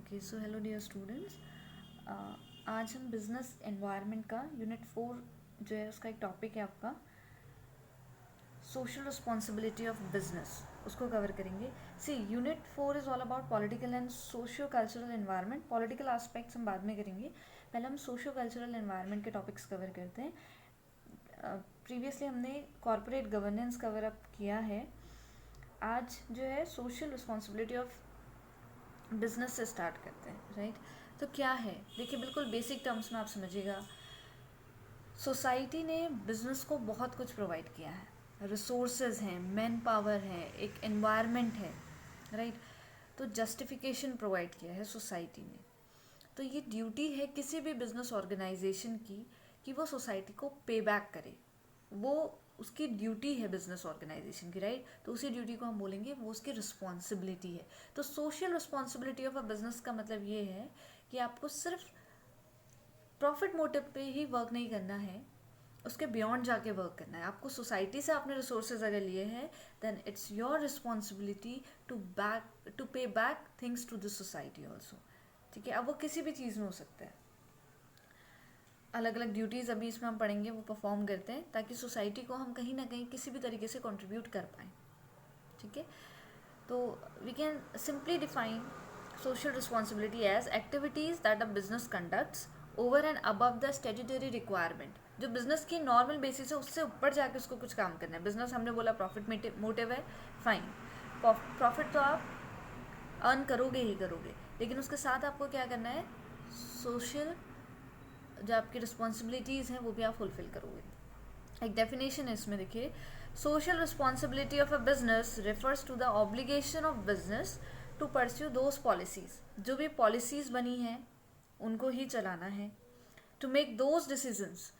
Okay so hello dear students. आज हम business environment का यूनिट 4 जो है उसका एक टॉपिक है आपका सोशल रिस्पॉन्सिबिलिटी ऑफ बिजनेस, उसको कवर करेंगे। C unit 4 is all about political and socio cultural environment. Political aspects हम बाद में करेंगे, पहले हम सोशियो कल्चरल एनवायरनमेंट के टॉपिक्स कवर करते हैं। प्रीवियसली हमने कॉरपोरेट गवर्नेंस कवर अप किया है। आज जो है सोशल रिस्पॉन्सिबिलिटी ऑफ बिजनेस से स्टार्ट करते हैं, राइट। तो क्या है, देखिए बिल्कुल बेसिक टर्म्स में आप समझिएगा। सोसाइटी ने बिजनेस को बहुत कुछ प्रोवाइड किया है, रिसोर्सेज हैं, मैन पावर है, एक एनवायरनमेंट है, राइट। तो जस्टिफिकेशन प्रोवाइड किया है सोसाइटी ने। तो ये ड्यूटी है किसी भी बिजनेस ऑर्गेनाइजेशन की कि वो सोसाइटी को पे बैक करे। वो उसकी ड्यूटी है बिजनेस ऑर्गेनाइजेशन की, राइट। तो उसी ड्यूटी को हम बोलेंगे वो उसकी रिस्पॉन्सिबिलिटी है। तो social responsibility of a business का मतलब ये है कि आपको सिर्फ प्रॉफिट मोटिव पे ही वर्क नहीं करना है, उसके बियॉन्ड जाके वर्क करना है। आपको सोसाइटी से आपने रिसोर्सेज अगर लिए हैं then it's your responsibility to pay back things to the society also, ठीक है। अब वो किसी भी चीज़ में हो सकता है। अलग अलग ड्यूटीज़ अभी इसमें हम पढ़ेंगे वो परफॉर्म करते हैं ताकि सोसाइटी को हम कहीं ना कहीं किसी भी तरीके से कंट्रीब्यूट कर पाएँ, ठीक है। तो we can simply define social responsibility as activities that a business conducts over and above the statutory requirement। जो बिजनेस की नॉर्मल बेसिस है उससे ऊपर जाके उसको कुछ काम करना है। बिजनेस हमने बोला प्रॉफिट मोटिव है, फाइन। प्रॉफिट तो आप अर्न करोगे ही करोगे, लेकिन उसके साथ आपको क्या करना है, सोशल जो आपकी रिस्पॉन्सिबिलिटीज़ हैं वो भी आप फुलफिल करोगे। एक डेफिनेशन है इसमें, देखिए, social responsibility of a business refers to the obligation of business to pursue those policies. जो भी पॉलिसीज़ बनी हैं उनको ही चलाना है। टू मेक दोज डिसीजंस,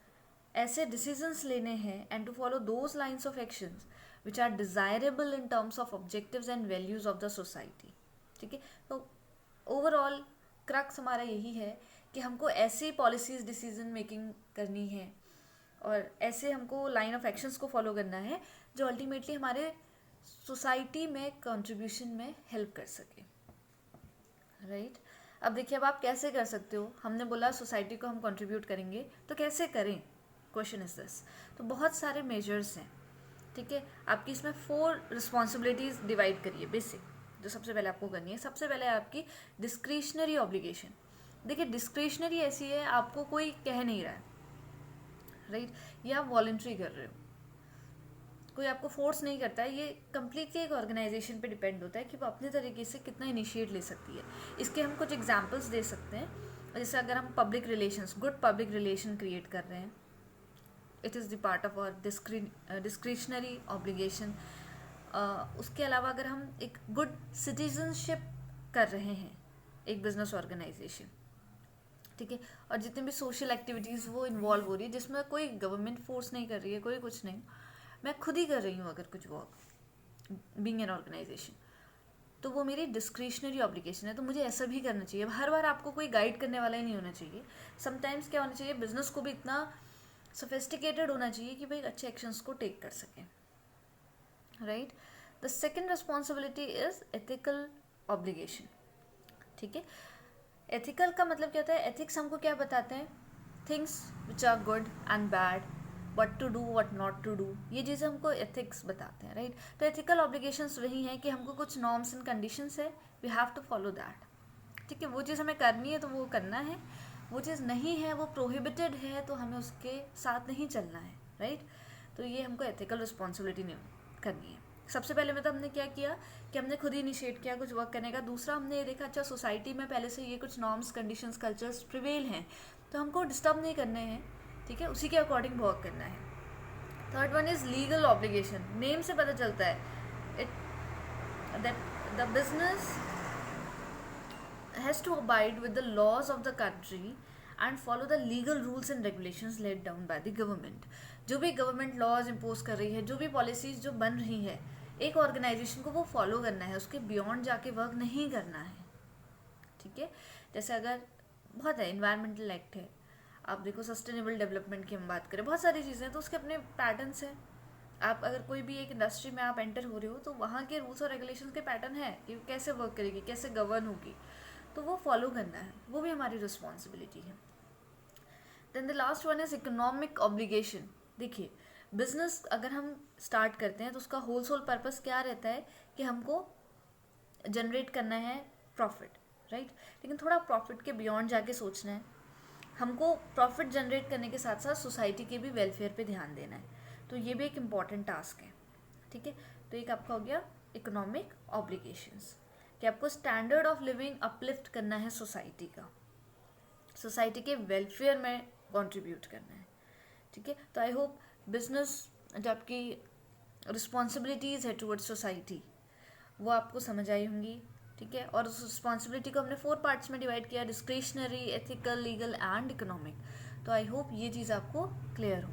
ऐसे डिसीजंस लेने हैं। And to follow those lines of actions which are desirable in terms of objectives and values of the society, ठीक है। तो ओवरऑल क्रक्स हमारा यही है कि हमको ऐसी पॉलिसीज़ डिसीजन मेकिंग करनी है और ऐसे हमको लाइन ऑफ एक्शंस को फॉलो करना है जो अल्टीमेटली हमारे सोसाइटी में कंट्रीब्यूशन में हेल्प कर सके, राइट। अब देखिए, अब आप कैसे कर सकते हो। हमने बोला सोसाइटी को हम कंट्रीब्यूट करेंगे, तो कैसे करें, क्वेश्चन इज दिस। तो बहुत सारे मेजर्स हैं, ठीक है। आपकी इसमें 4 रिस्पॉन्सिबिलिटीज़ डिवाइड करिए बेसिक, जो सबसे पहले आपको करनी है। सबसे पहले आपकी डिस्क्रिशनरी ऑब्लिगेशन। देखिए डिस्क्रिशनरी ऐसी है, आपको कोई कह नहीं रहा है, राइट, ये आप वॉलंटरी कर रहे हो, कोई आपको फोर्स नहीं करता है। ये कम्प्लीटली एक ऑर्गेनाइजेशन पे डिपेंड होता है कि वो अपने तरीके से कितना इनिशिएट ले सकती है। इसके हम कुछ एग्जांपल्स दे सकते हैं। जैसे अगर हम public relations, good public relation create कर रहे हैं, it is the part of our discretionary obligation. उसके अलावा अगर हम एक गुड सिटीजनशिप कर रहे हैं एक बिजनेस ऑर्गेनाइजेशन, ठीक है, और जितनी भी सोशल एक्टिविटीज़ वो इन्वॉल्व हो रही है जिसमें कोई गवर्नमेंट फोर्स नहीं कर रही है, कोई कुछ नहीं, मैं खुद ही कर रही हूँ अगर कुछ वर्क बीइंग एन ऑर्गेनाइजेशन, तो वो मेरी डिस्क्रिशनरी ऑब्लिगेशन है। तो मुझे ऐसा भी करना चाहिए। हर बार आपको कोई गाइड करने वाला ही नहीं होना चाहिए। समटाइम्स क्या होना चाहिए, बिजनेस को भी इतना सोफिस्टिकेटेड होना चाहिए कि भाई अच्छे एक्शंस को टेक कर सकें, right. The second responsibility is ethical obligation, ठीक है। एथिकल का मतलब क्या होता है, एथिक्स हमको क्या बताते हैं, things which are good and bad, what to do what not to do, ये चीज़ें हमको एथिक्स बताते हैं, राइट। तो एथिकल ऑब्लिगेशंस वही हैं कि हमको कुछ नॉर्म्स एंड कंडीशंस है, we have to follow that, ठीक है। वो चीज़ हमें करनी है तो वो करना है, वो चीज़ नहीं है, वो प्रोहिबिटेड है, तो हमें उसके साथ नहीं चलना है, राइट। तो ये हमको एथिकल रिस्पॉन्सिबिलिटी नहीं करनी है। सबसे पहले में तो हमने क्या किया कि हमने खुद ही इनिशिएट किया कुछ वर्क करने का। दूसरा हमने ये देखा, अच्छा सोसाइटी में पहले से ये कुछ नॉर्म्स कंडीशंस कल्चर्स प्रिवेल हैं, तो हमको डिस्टर्ब नहीं करने हैं, ठीक है, उसी के अकॉर्डिंग वर्क करना है। Third one is legal obligation. Name से पता चलता है it that the business has to abide with the laws of the country and follow the legal rules and regulations laid down by the government. जो भी government laws impose कर रही है, जो भी पॉलिसीज जो बन रही है, एक ऑर्गेनाइजेशन को वो फॉलो करना है, उसके बियॉन्ड जाके वर्क नहीं करना है, ठीक है। जैसे अगर बहुत है, इन्वायरमेंटल एक्ट है, आप देखो सस्टेनेबल डेवलपमेंट की हम बात करें, बहुत सारी चीज़ें, तो उसके अपने पैटर्न्स हैं। आप अगर कोई भी एक इंडस्ट्री में आप एंटर हो रहे हो तो वहाँ के रूल्स और रेगुलेशंस के पैटर्न है कि कैसे वर्क करेगी, कैसे गवर्न होगी। तो वो फॉलो करना है, वो भी हमारी रिस्पॉन्सिबिलिटी है। Then the last one is economic obligation. देखिए बिजनेस अगर हम स्टार्ट करते हैं तो उसका होल सोल पर्पस क्या रहता है कि हमको जनरेट करना है प्रॉफिट, राइट। लेकिन थोड़ा प्रॉफिट के बियॉन्ड जाके सोचना है, हमको प्रॉफिट जनरेट करने के साथ साथ सोसाइटी के भी वेलफेयर पे ध्यान देना है। तो ये भी एक इम्पॉर्टेंट टास्क है, ठीक है। तो एक आपका हो गया इकोनॉमिक ऑब्लिगेशंस, कि आपको स्टैंडर्ड ऑफ लिविंग अपलिफ्ट करना है सोसाइटी का, सोसाइटी के वेलफेयर में कंट्रीब्यूट करना है, ठीक है। तो आई होप बिजनेस जो आपकी रिस्पॉन्सिबिलिटीज़ है टुवर्ड्स सोसाइटी वो आपको समझ आई होंगी, ठीक है। और उस रिस्पॉन्सिबिलिटी को हमने 4 पार्ट्स में डिवाइड किया, discretionary, ethical, legal and economic. तो आई होप ये चीज़ आपको क्लियर हो।